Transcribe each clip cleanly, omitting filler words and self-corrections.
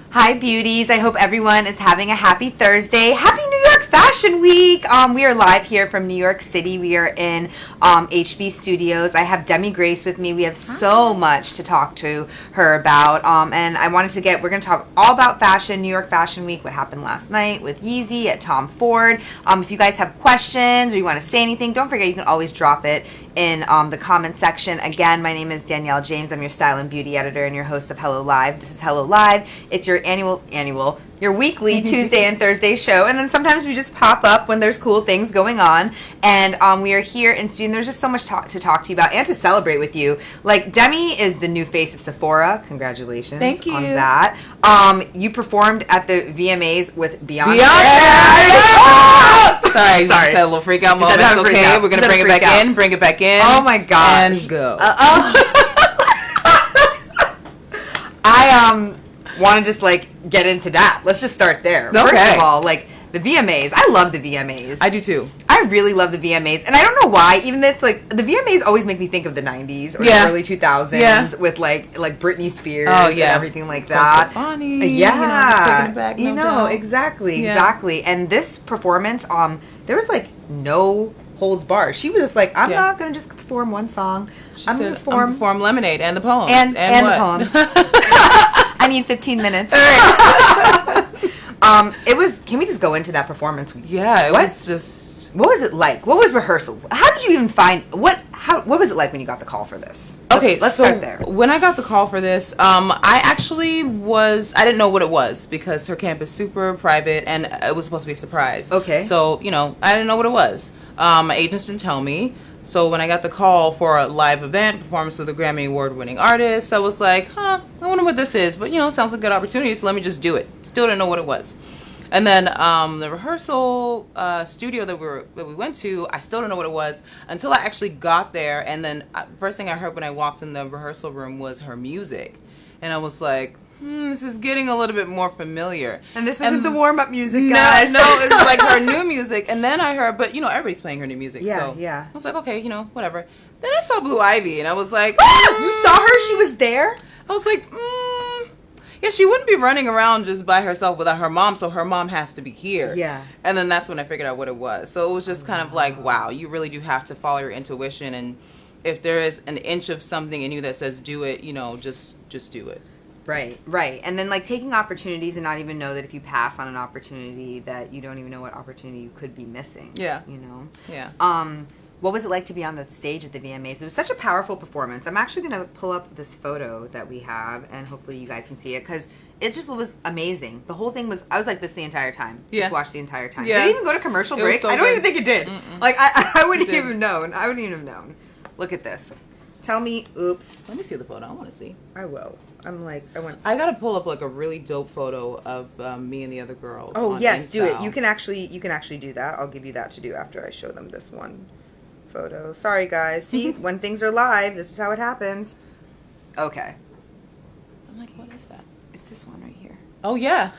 Hi, beauties. I hope everyone is having a happy Thursday. Happy New York Fashion Week. We are live here from New York City. We are in HB Studios. I have Demi Grace with me. We have so much to talk to her about. And I wanted to we're going to talk all about fashion, New York Fashion Week, what happened last night with Yeezy at Tom Ford. If you guys have questions or you want to say anything, don't forget you can always drop it in the comment section. Again, my name is Danielle James. I'm your style and beauty editor and your host of Hello Live. This is Hello Live. It's your your weekly Tuesday and Thursday show, and then sometimes we just pop up when there's cool things going on, and we are here in studio, and there's just so much to talk to you about and to celebrate with you. Like, Demi is the new face of Sephora. Congratulations. Thank you on that. You performed at the VMAs with Beyonce. Sorry, just had a little freak out moment. It's okay. We're going to bring it back in. Oh my gosh. And go. I want to just get into that. Let's just start there. Okay. First of all, the VMAs. I love the VMAs. I do too. I really love the VMAs, and I don't know why. Even though it's the VMAs always make me think of the '90s or the early 2000s with like Britney Spears and everything like that. Funny. Yeah, just taking it back. Exactly. And this performance, there was no holds barred. She was just I'm not gonna just perform one song. I'm gonna perform Lemonade and the poems and what? The poems. I need 15 minutes. It was. Can we just go into that performance? Yeah, it was just. What was it like? What was rehearsals? How did you even find what was it like when you got the call for this? Let's start there. When I got the call for this, I actually I didn't know what it was because her camp is super private and it was supposed to be a surprise. Okay. So, I didn't know what it was. My agents didn't tell me. So when I got the call for a live event, performance with a Grammy Award-winning artist, I was like, I wonder what this is. But, sounds like a good opportunity, so let me just do it. Still didn't know what it was. And then the rehearsal studio that we went to, I still don't know what it was until I actually got there. And then first thing I heard when I walked in the rehearsal room was her music. And I was like, this is getting a little bit more familiar. And this isn't the warm-up music, guys. No, it's like her new music. And then I heard, but, everybody's playing her new music. Yeah, so yeah. I was like, okay, whatever. Then I saw Blue Ivy, and I was like... You saw her? She was there? I was like, yeah, she wouldn't be running around just by herself without her mom, so her mom has to be here. Yeah. And then that's when I figured out what it was. So it was just kind of like, wow, you really do have to follow your intuition, and if there is an inch of something in you that says do it, just do it. Right. And then taking opportunities and not even know that if you pass on an opportunity that you don't even know what opportunity you could be missing. Yeah. Yeah. What was it like to be on the stage at the VMAs? It was such a powerful performance. I'm actually going to pull up this photo that we have, and hopefully you guys can see it, because it just was amazing. The whole thing was, I was like this the entire time. Yeah. Just watched the entire time. Yeah. Did it even go to commercial break? So I don't good. even think it did. Mm-mm. I wouldn't even have known. I wouldn't even have known. Look at this. Tell me, oops. Let me see the photo. I want to see. I will. I got to pull up a really dope photo of me and the other girls. Oh, yes, do it. You can actually do that. I'll give you that to do after I show them this one photo. Sorry, guys. See, when things are live, this is how it happens. Okay. I'm like, what is that? It's this one right here. Oh, yeah.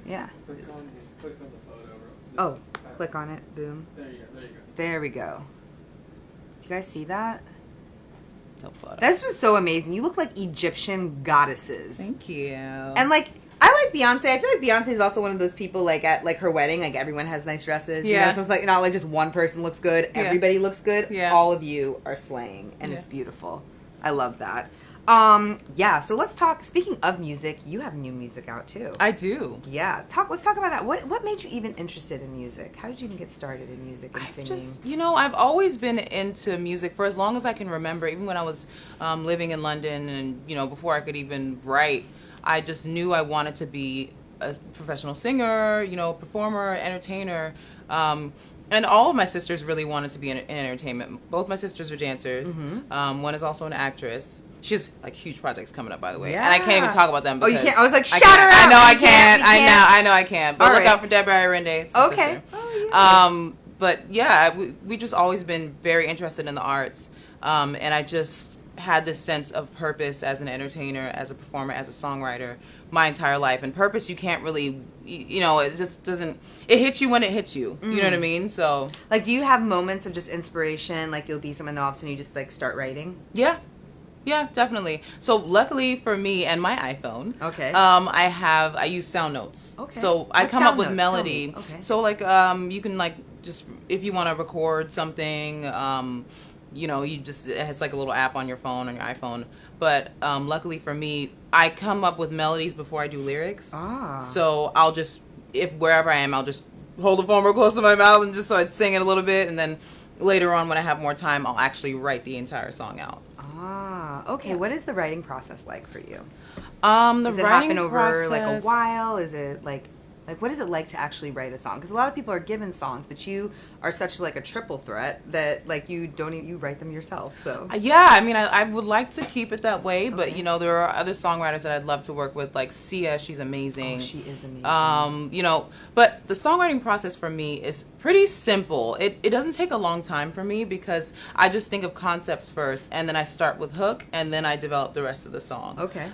Yeah. Click on the photo. Oh, click on it. Boom. There you go. There we go. Do you guys see that? Dope photo. This was so amazing. You look like Egyptian goddesses. Thank you. And I like Beyonce. I feel like Beyonce is also one of those people at her wedding, everyone has nice dresses. Yeah. So it's not just one person looks good. Yeah. Everybody looks good. Yeah. All of you are slaying, and it's beautiful. I love that. So let's talk. Speaking of music, you have new music out too. I do. Yeah. Let's talk about that. What made you even interested in music? How did you even get started in music and singing? I've always been into music for as long as I can remember. Even when I was living in London and, before I could even write, I just knew I wanted to be a professional singer, performer, entertainer. And all of my sisters really wanted to be in entertainment. Both my sisters are dancers. Mm-hmm. One is also an actress. She has huge projects coming up, by the way, and I can't even talk about them. Because you can't. I was like, shut her up. I know I can't. I know I can't. But all look out for Deborah Irende. It's my sister. Oh yeah. But yeah, we just always been very interested in the arts, and I just had this sense of purpose as an entertainer, as a performer, as a songwriter my entire life. And purpose, you can't really, it just doesn't, it hits you when it hits you. You know what I mean? So. Do you have moments of just inspiration? You'll be someone and all of a sudden you just start writing? Yeah. Yeah, definitely. So luckily for me and my iPhone, Okay. I use sound notes. Okay. So I What's come up sound with notes? melody. Tell me. Okay. So like you can like just if you want to record something, you just it has like a little app on your phone, on your iPhone. But luckily for me, I come up with melodies before I do lyrics. Ah. So I'll just if wherever I am, I'll just hold the phone real close to my mouth and just so I'd sing it a little bit, and then later on when I have more time, I'll actually write the entire song out. Ah, okay. What is the writing process like for you? Does it happen over like a while? Is it like what is it like to actually write a song? Because a lot of people are given songs, but you are such like a triple threat that like you don't even, you write them yourself. So yeah, I mean, I would like to keep it that way, but there are other songwriters that I'd love to work with, like Sia. She's amazing. Oh, she is amazing. But the songwriting process for me is pretty simple. It doesn't take a long time for me because I just think of concepts first, and then I start with hook, and then I develop the rest of the song. Okay.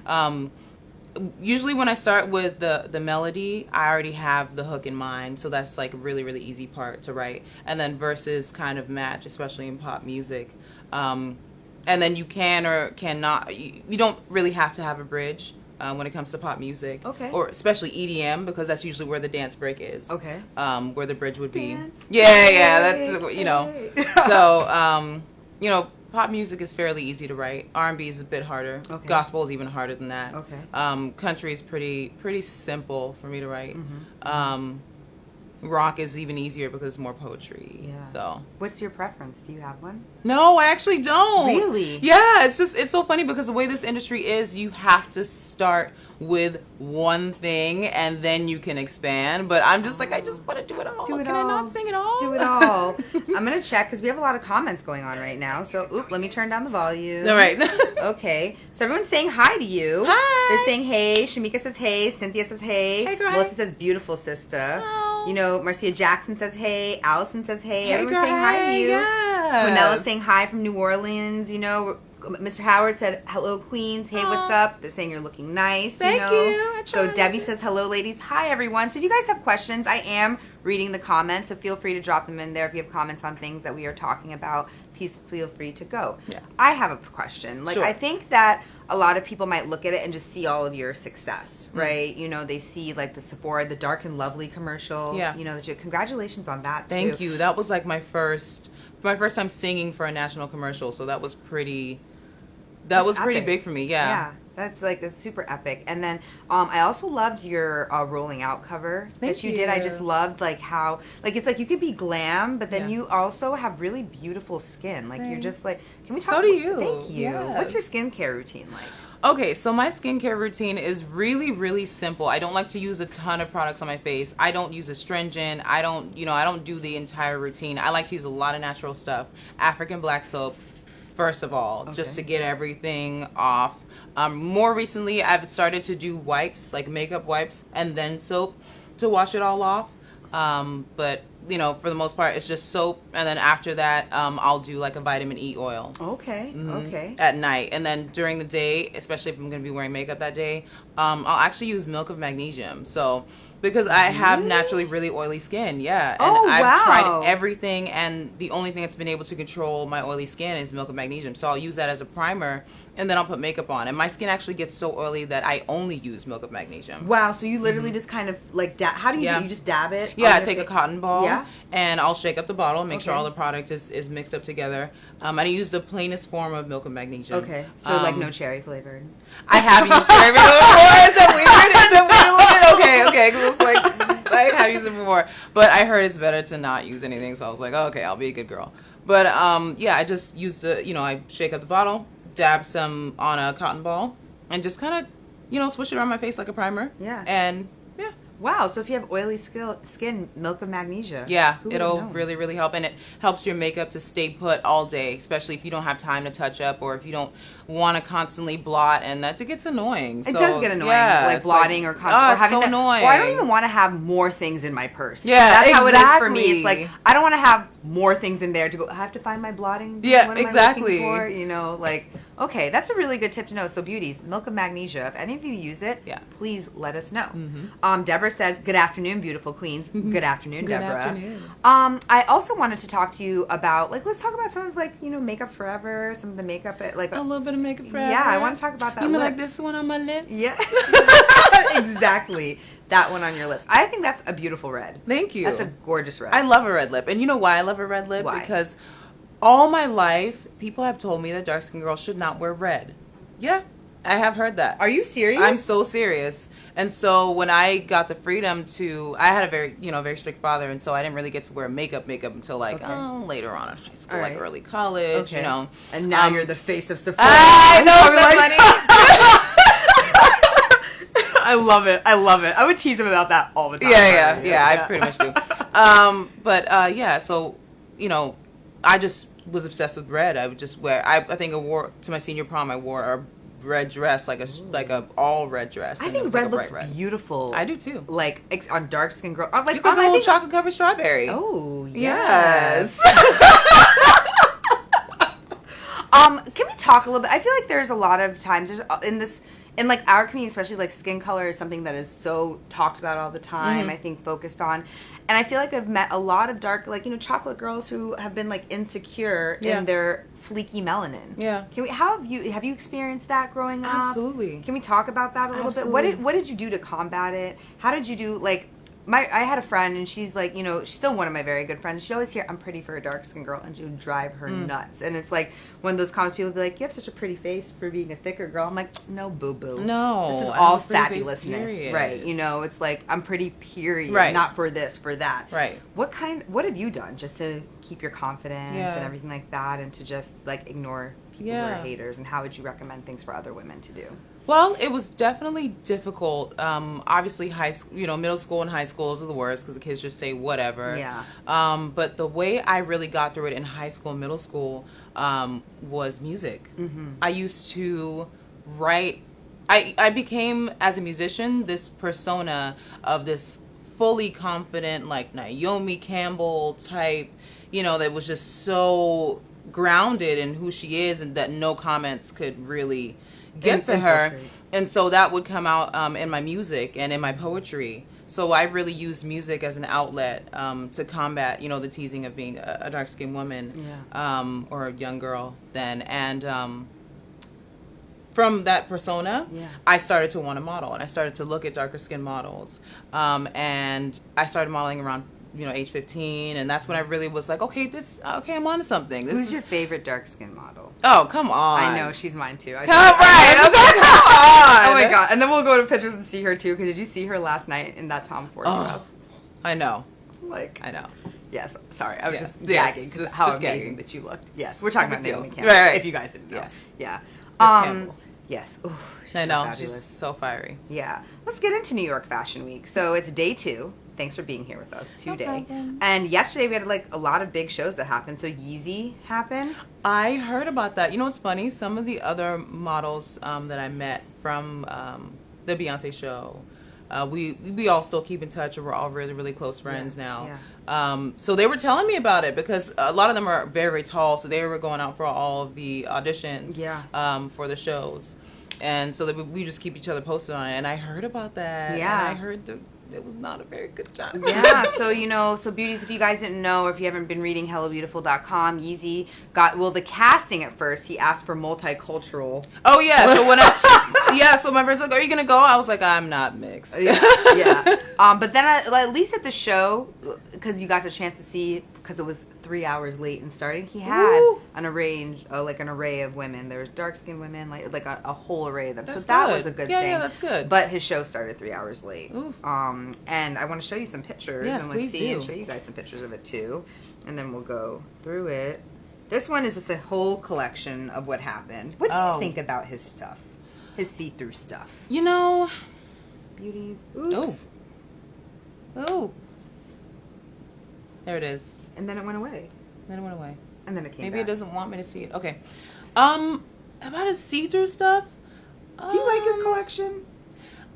Usually when I start with the melody, I already have the hook in mind, so that's like a really, really easy part to write. And then verses kind of match, especially in pop music. And then you can or cannot, you don't really have to have a bridge when it comes to pop music. Okay. Or especially EDM, because that's usually where the dance break is. Okay. Where the bridge would be. Dance That's, break. So, pop music is fairly easy to write. R&B is a bit harder. Okay. Gospel is even harder than that. Okay. Country is pretty simple for me to write. Mm-hmm. Rock is even easier because it's more poetry. Yeah. So, what's your preference? Do you have one? no, I actually don't. Really? Yeah, it's so funny because the way this industry is, you have to start with one thing and then you can expand. But I'm just like, I just want to do it all. Do it Can all. I not sing it all? Do it all. I'm going to check because we have a lot of comments going on right now. So, let me turn down the volume. All right. Okay. So everyone's saying hi to you. Hi. They're saying hey. Shamika says hey. Cynthia says hey. Hey, girl. Melissa says beautiful sister. Oh. Marcia Jackson says hey. Allison says hey. Hey, Everyone's girl, saying hi to hey, you. yes. Manella's saying hi from New Orleans. Mr. Howard said, hello, Queens. Hey, what's up? They're saying you're looking nice. Thank you. I So tried. Debbie says, hello, ladies. Hi, everyone. So if you guys have questions, I am reading the comments. So feel free to drop them in there. If you have comments on things that we are talking about, please feel free to go. Yeah. I have a question. Like, Sure. I think that a lot of people might look at it and just see all of your success, right? They see like the Sephora, the Dark and Lovely commercial. Yeah. Congratulations on that, too. Thank you. That was like my first time singing for a national commercial. So that was pretty... That was pretty epic. big for me, yeah. That's super epic. And then I also loved your Rolling Out cover that you did. I just loved like how it's like you could be glam, but then you also have really beautiful skin. Like you're just like, can we talk? So do you. Thank you. Yes. What's your skincare routine like? Okay, so my skincare routine is really, really simple. I don't like to use a ton of products on my face. I don't use astringent. I don't do the entire routine. I like to use a lot of natural stuff. African black soap, first of all, just to get everything off. More recently, I've started to do wipes, like makeup wipes, and then soap to wash it all off. But for the most part, it's just soap, and then after that, I'll do like a vitamin E oil. Okay. Okay. At night, and then during the day, especially if I'm going to be wearing makeup that day, I'll actually use milk of magnesium. So. Because I have naturally really oily skin, yeah. And I've tried everything, and the only thing that's been able to control my oily skin is milk of magnesium. So I'll use that as a primer, and then I'll put makeup on. And my skin actually gets so oily that I only use milk of magnesium. Wow, so you literally just kind of like, how do you do it? You just dab it? Yeah, I take a cotton ball, Yeah. and I'll shake up the bottle, make sure all the product is mixed up together. I use the plainest form of milk of magnesium. Okay, so like no cherry flavored. I have used cherry flavored before. Is that weird? Is that weird a little bit? Okay, because it's like, I have used it before. But I heard it's better to not use anything, so I was like, oh, okay, I'll be a good girl. But I just use I shake up the bottle, dab some on a cotton ball, and just kind of, swish it around my face like a primer. Yeah. And, yeah. Wow, so if you have oily skin, milk of magnesia. Yeah, Who would've it'll known? really, really help. And it helps your makeup to stay put all day, especially if you don't have time to touch up or if you don't want to constantly blot, and that gets annoying. It does get annoying, like blotting or having so annoying. Or I don't even want to have more things in my purse. Yeah, that's how it is for exactly. me. It's like I don't want to have more things in there to go. I have to find my blotting. Yeah, what am exactly. I looking for? You know, like, okay, that's a really good tip to know. So beauties, milk of magnesia. If any of you use it, Yeah. please let us know. Mm-hmm. Deborah says, "Good afternoon, beautiful queens." Good afternoon, Good Deborah. afternoon. I also wanted to talk to you about, like, let's talk about some of, like, you know, makeup forever, some of the makeup, like A little bit of makeup forever. Yeah, I want to talk about that. You mean lip. like this one on my lips? Yeah, exactly. That one on your lips. I think that's a beautiful red. Thank you. That's a gorgeous red. I love a red lip. And you know why I love a red lip? Why? Because all my life, people have told me that dark-skinned girls should not wear red. Yeah, I have heard that. Are you serious? I'm so serious. And so when I got the freedom to, I had a very strict father, and so I didn't really get to wear makeup until like later on in high school, All like right. early college, Okay. you know. And now you're the face of Sephora. I know, Probably that's like- funny. I love it. I love it. I would tease him about that all the time. Yeah, I pretty much do. Yeah, so, you know, I just was obsessed with red. I would just wear, I think I wore, to my senior prom, I wore a red dress, like a all red dress. I and it think was red like a looks bright red. beautiful. I do too. Like on dark skin girl. Like You could I go think- chocolate covered strawberry. Oh Yes. Can we talk a little bit? I feel like there's a lot of times in like our community, especially like skin color is something that is so talked about all the time. I think focused on, and I feel like I've met a lot of dark, like, you know, chocolate girls who have been like insecure in their fleeky melanin. Yeah. How have you experienced that growing up? Absolutely. Can we talk about that a little Absolutely. bit? What did you do to combat it? How did you do like? I had a friend, and she's like, you know, she's still one of my very good friends. She always hear, I'm pretty for a dark skinned girl, and she would drive her nuts. And it's like one of those comments, people would be like, you have such a pretty face for being a thicker girl. I'm like, no, boo boo. No, this is I all have a pretty face, fabulousness, period. right? You know, it's like I'm pretty, period. Right. Not for this, for that. Right. What have you done just to keep your confidence and everything like that, and to just like ignore people who are haters? And how would you recommend things for other women to do? Well, it was definitely difficult. Obviously, high school, you know, middle school and high school is the worst because the kids just say whatever. Yeah. But the way I really got through it in high school and middle school was music. I used to write. I became, as a musician, this persona of this fully confident, like Naomi Campbell type, you know, that was just so grounded in who she is, and that no comments could really get to her. And so that would come out in my music and in my poetry. So I really used music as an outlet to combat, you know, the teasing of being a dark-skinned woman or a young girl then. And from that persona, I started to want to model, and I started to look at darker-skinned models. And I started modeling around, you know, age 15, and that's when I really was like, okay, I'm onto something. Who's your favorite dark skin model? Oh, come on. I know, she's mine too. Come on. Oh my god. And then we'll go to pictures and see her too, because did you see her last night in that Tom Ford dress? I know. Like, I know. Yes, sorry. I was just Yeah, gagging just- because how just amazing gagging. that you looked. Yes, we're talking about Big Naomi deal. Campbell. Right. If you guys didn't know. Yes. Yeah. Campbell. Yes. Ooh, she's I so know. fabulous. She's so fiery. Yeah. Let's get into New York Fashion Week. So it's day 2. Thanks for being here with us today. problem. And yesterday we had like a lot of big shows that happened. So Yeezy happened. I heard about that. You know what's funny? Some of the other models that I met from the Beyonce show, we all still keep in touch, and we're all really, really close friends now. So they were telling me about it because a lot of them are very, very tall. So they were going out for all of the auditions for the shows. And so we just keep each other posted on it. And I heard about that. Yeah. And I heard it was not a very good time. Yeah, so, you know, so beauties, if you guys didn't know, or if you haven't been reading HelloBeautiful.com, Yeezy got, well, the casting at first, he asked for multicultural. Oh, yeah. So so my friend's like, are you going to go? I was like, I'm not mixed. Yeah. But then at least at the show, because you got the chance to see, because it was 3 hours late in starting, he had an array of women. There was dark-skinned women, like a whole array of them. That's so that good. was a good Yeah, thing. yeah, that's good. But his show started 3 hours late. Ooh. And I want to show you some pictures. Yes, and let's please see do. and show you guys some pictures of it too. And then we'll go through it. This one is just a whole collection of what happened. What do you think about his stuff? His see-through stuff. You know, Beauties. Oops. Oh. There it is. And then it went away. Then it went away. And then it came Maybe back. it doesn't want me to see it. Okay. About his see-through stuff. Do you like his collection?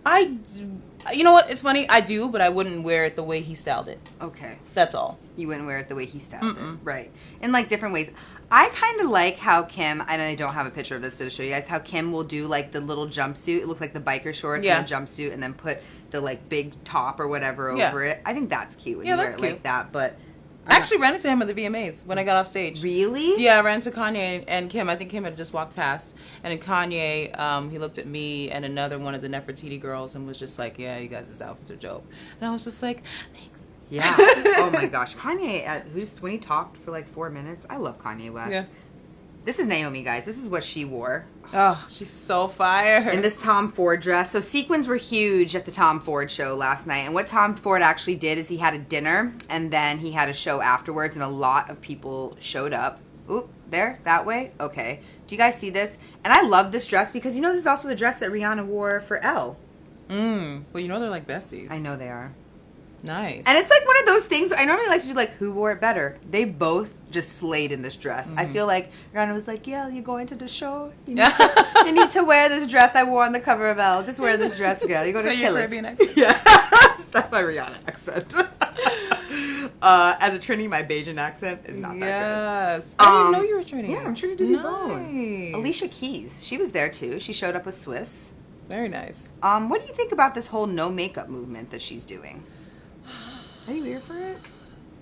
I do. You know what? It's funny. I do, but I wouldn't wear it the way he styled it. Okay. That's all. You wouldn't wear it the way he styled it. Right. In like different ways. I kind of like how Kim, and I don't have a picture of this to show you guys, how Kim will do like the little jumpsuit. It looks like the biker shorts and the jumpsuit, and then put the like big top or whatever over it. I think that's cute when you wear it like that. But I actually ran into him at the VMAs when I got off stage. Really? Yeah, I ran into Kanye and Kim. I think Kim had just walked past. And then Kanye, he looked at me and another one of the Nefertiti girls and was just like, yeah, you guys' outfits are dope. And I was just like, thanks. Yeah. Oh my gosh. Kanye, when he talked for like 4 minutes, I love Kanye West. Yeah. This is Naomi, guys. This is what she wore. Oh, she's so fire. In this Tom Ford dress. So sequins were huge at the Tom Ford show last night. And what Tom Ford actually did is he had a dinner and then he had a show afterwards and a lot of people showed up. Oop, there, that way. Okay. Do you guys see this? And I love this dress because you know this is also the dress that Rihanna wore for Elle. Well, you know they're like besties. I know they are. Nice. And it's like one of those things, I normally like to do like, who wore it better? They both just slayed in this dress. I feel like Rihanna was like, yeah, you're going to the show. You need to wear this dress I wore on the cover of Elle. Just wear this dress, girl. You're going to kill it. Caribbean accent? Yeah. That's my Rihanna accent. As a Trini, my Bajan accent is not that good. Yes. I didn't know you were Trini. Yeah, I'm Trini Diddy Bone. Alicia Keys, she was there too. She showed up with Swiss. Very nice. What do you think about this whole no makeup movement that she's doing? Are you here for it?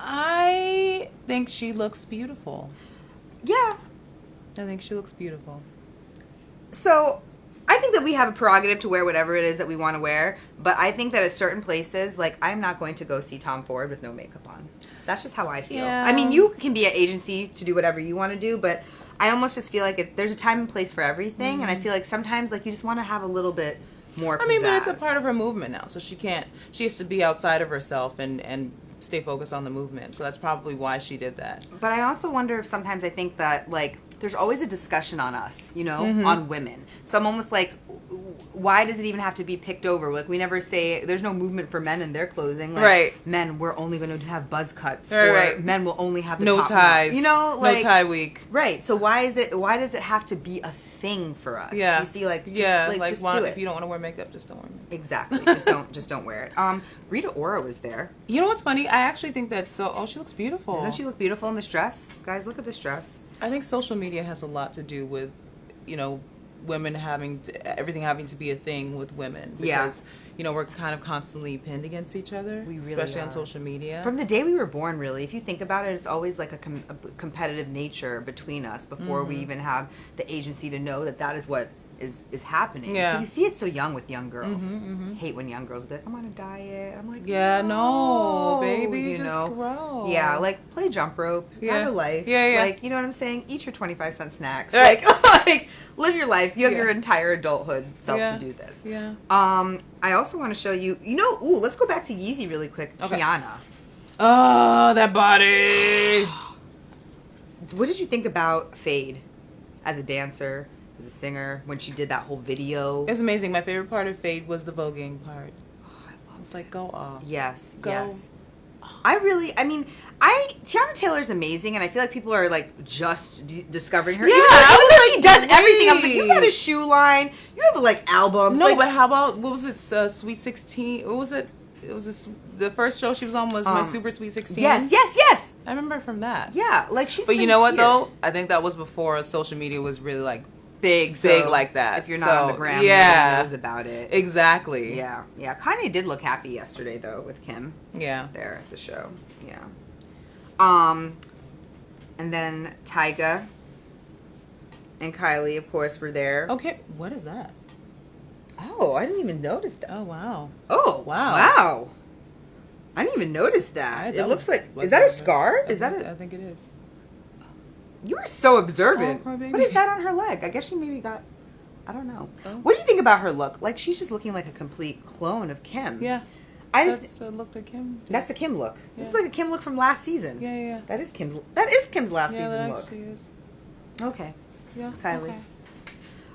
I think she looks beautiful. Yeah. I think she looks beautiful. So, I think that we have a prerogative to wear whatever it is that we want to wear, but I think that at certain places, like, I'm not going to go see Tom Ford with no makeup on. That's just how I feel. Yeah. I mean, you can be at agency to do whatever you want to do, but I almost just feel like there's a time and place for everything, and I feel like sometimes, like, you just want to have a little bit more pizzazz. I mean, but it's a part of her movement now, so she has to be outside of herself and stay focused on the movement. So that's probably why she did that. But I also wonder if sometimes I think that, like, there's always a discussion on us, you know, on women. So I'm almost like, why does it even have to be picked over? Like, we never say, there's no movement for men in their clothing. Like, men, we're only going to have buzz cuts. Or men will only have the no top ties. knot. You know, like, no tie week. Right. So why does it have to be a thing for us? Yeah. You see, like, just do it. If you don't want to wear makeup, just don't wear makeup. Exactly. just don't wear it. Rita Ora was there. You know what's funny? I actually think that she looks beautiful. Doesn't she look beautiful in this dress? Guys, look at this dress. I think social media has a lot to do with, you know, women everything having to be a thing with women. Because, you know, we're kind of constantly pinned against each other. We really especially on social media. From the day we were born, really. If you think about it, it's always like a competitive nature between us before we even have the agency to know that is what is happening. Yeah. Because you see it so young with young girls. Hate when young girls be like, I'm on a diet. I'm like, no, baby, just grow. Yeah, like, play jump rope. Have a life. Yeah. Like, you know what I'm saying? Eat your 25-cent snacks. Like, live your life. You have your entire adulthood self to do this. Yeah. I also want to show you, let's go back to Yeezy really quick. Okay. Kiana. Oh, that body. What did you think about Fade as a dancer, as a singer, when she did that whole video? It was amazing. My favorite part of Fade was the voguing part. Oh, I love It's like, go off. Yes, Go. yes. Tiana Taylor's amazing, and I feel like people are, like, just discovering her. Yeah, even though she does wait. everything. I was like, you got a shoe line, you have, like, albums. No, like, but how about, what was it, Sweet 16? What was it? It was the first show she was on was My Super Sweet 16. Yes. I remember from that. Yeah, like, she's But you know what, though? I think that was before social media was really, like, big like that. If you're not on the gram, nobody knows about it. Exactly. Yeah. Kanye did look happy yesterday, though, with Kim. Yeah. There at the show. Yeah. And then Tyga and Kylie, of course, were there. Okay, what is that? Oh, I didn't even notice that. Oh, wow. Oh, wow. I didn't even notice that. It looks like, is that a scar? I think it is. You were so observant. Oh, poor baby. What is that on her leg? I guess she maybe got, I don't know. Oh. What do you think about her look? Like, she's just looking like a complete clone of Kim. Yeah. That's looked like Kim. That's a Kim look. Yeah. This is like a Kim look from last season. Yeah. That is Kim's last season look. Actually is. Okay. Yeah. Kylie. Okay.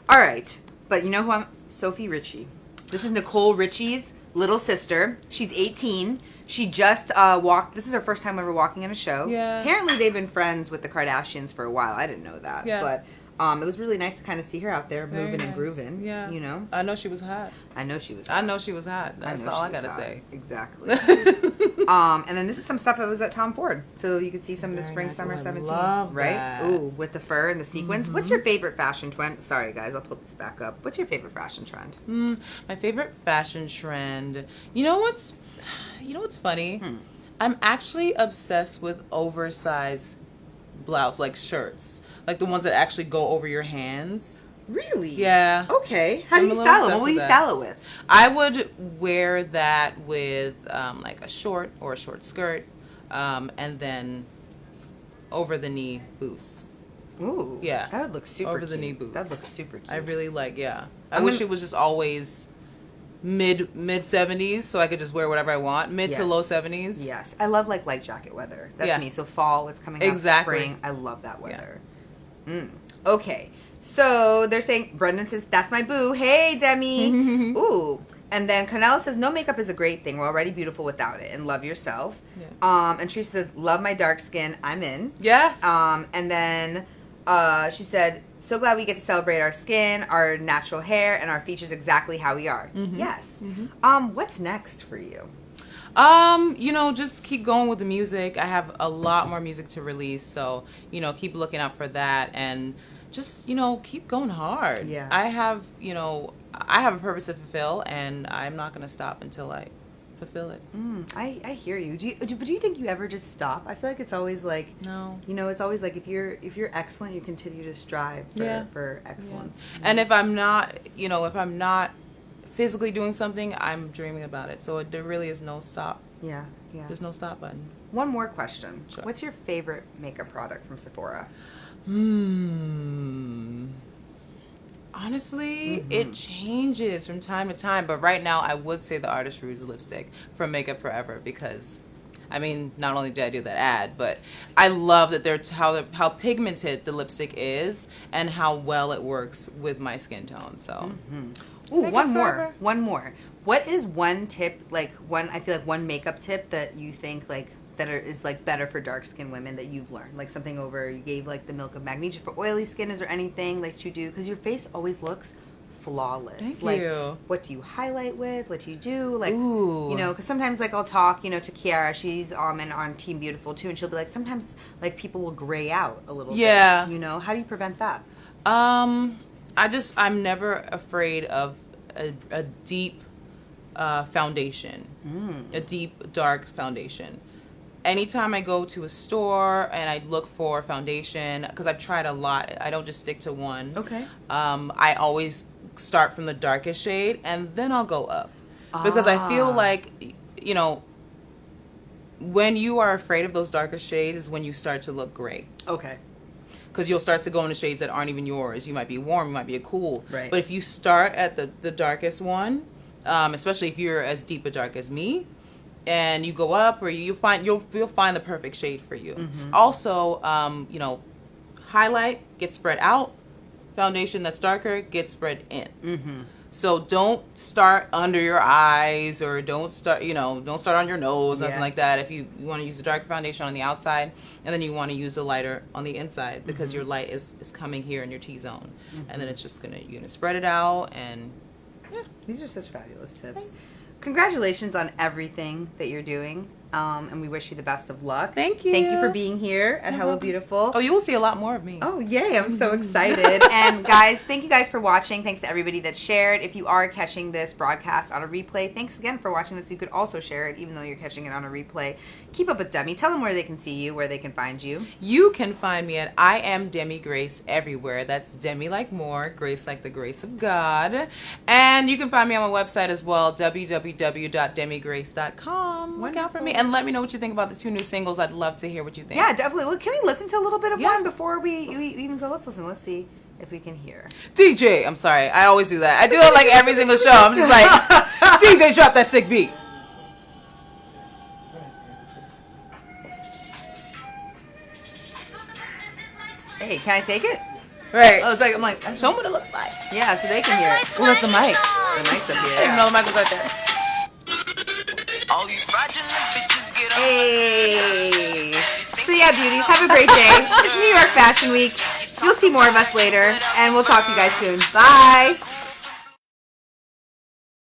All right. But you know who Sophie Richie. This is Nicole Richie's little sister. She's 18. She just walked. This is her first time ever walking in a show. Yeah. Apparently they've been friends with the Kardashians for a while. I didn't know that. Yeah. But It was really nice to kind of see her out there Very moving nice. and grooving. Yeah. You know? I know she was hot. I know she was I know she was hot. That's all I gotta say. Exactly. And then this is some stuff that was at Tom Ford. So you can see some of the Very spring, nice. summer I 17. love right? that. Ooh, with the fur and the sequins. What's your favorite fashion trend? Sorry, guys. I'll put this back up. What's your favorite fashion trend? My favorite fashion trend. You know what's funny? I'm actually obsessed with oversized blouse, like shirts, like the ones that actually go over your hands. Really? Yeah. Okay. How do I'm you a little style it? obsessed What will with you that. style it with? I would wear that with like a short or a short skirt, and then over the knee boots. Ooh. Yeah. That would look super Over cute. the knee boots. That looks super cute. I really like. Yeah. I I'm wish gonna- it was just always mid 70s, so I could just wear whatever I want. Mid to Yes. low 70s. Yes. I love like light jacket weather. That's Yeah. me. So fall is coming up. Exactly. Spring. I love that weather. Okay. So they're saying, Brendan says, that's my boo. Hey, Demi. Ooh. And then Canella says, no makeup is a great thing. We're already beautiful without it. And love yourself. Yeah. And Teresa says, love my dark skin. I'm in. Yes. And then she said, so glad we get to celebrate our skin, our natural hair, and our features exactly how we are. Yes. What's next for you? Just keep going with the music. I have a lot more music to release, so, keep looking out for that and just, keep going hard. Yeah. I have a purpose to fulfill, and I'm not going to stop until I fulfill it. I hear you. But do you think you ever just stop? I feel like it's always like, No. It's always like if you're excellent, you continue to strive for excellence. Yeah. And if I'm not physically doing something, I'm dreaming about it. So there really is no stop. Yeah. There's no stop button. One more question. Sure. What's your favorite makeup product from Sephora? Honestly, it changes from time to time, but right now I would say the Artist Rouge lipstick from Makeup Forever because, not only did I do that ad, but I love that how pigmented the lipstick is and how well it works with my skin tone. So, Ooh, Makeup one Forever. more. What is one tip, one makeup tip that you think is better for dark skinned women that you've learned? Like something you gave like the milk of magnesia for oily skin. Is there anything that you do? Because your face always looks flawless. Thank you. What do you highlight with? What do you do? Ooh. Because sometimes I'll talk, to Kiara. She's on Team Beautiful too, and she'll be like, sometimes people will gray out a little Yeah. bit. How do you prevent that? I'm never afraid of a deep foundation, a deep dark foundation. Anytime I go to a store and I look for foundation, because I've tried a lot, I don't just stick to one. Okay. I always start from the darkest shade and then I'll go up, because I feel like when you are afraid of those darker shades is when you start to look gray. Okay. Because you'll start to go into shades that aren't even yours. You might be warm, you might be a cool. Right. But if you start at the darkest one, especially if you're as deep a dark as me, and you go up, or you'll find the perfect shade for you. Also, highlight gets spread out. Foundation that's darker gets spread in. So don't start under your eyes, or don't start on your nose, nothing like that. If you want to use a darker foundation on the outside, and then you want to use the lighter on the inside, because your light is coming here in your T-zone. And then it's just you're gonna spread it out, and These are such fabulous tips. Congratulations on everything that you're doing. And we wish you the best of luck. Thank you. Thank you for being here at Hello Beautiful. oh, you will see a lot more of me. Oh, yay. I'm so excited. And guys, thank you guys for watching. Thanks to everybody that shared. If you are catching this broadcast on a replay, thanks again for watching this. You could also share it even though you're catching it on a replay. Keep up with Demi. Tell them where they can see you, where they can find you. You can find me at I am Demi Grace everywhere. That's Demi like more, Grace like the grace of God. And you can find me on my website as well, www.demigrace.com. Look out for me. And let me know what you think about the 2 new singles. I'd love to hear what you think. Yeah, definitely. Well, can we listen to a little bit of Yeah. one before we even go? Let's listen. Let's see if we can hear. DJ, I'm sorry. I always do that. I do it like every single show. I'm just like, DJ, drop that sick beat. Hey, can I take it? Right. Oh, I'm like, Show them what it looks like. yeah, so they can hear it. Oh, that's the mic. The mic's up I here. didn't even know the mic was right there. Hey. So yeah, beauties, have a great day. It's New York Fashion Week. you'll see more of us later, and we'll talk to you guys soon. Bye.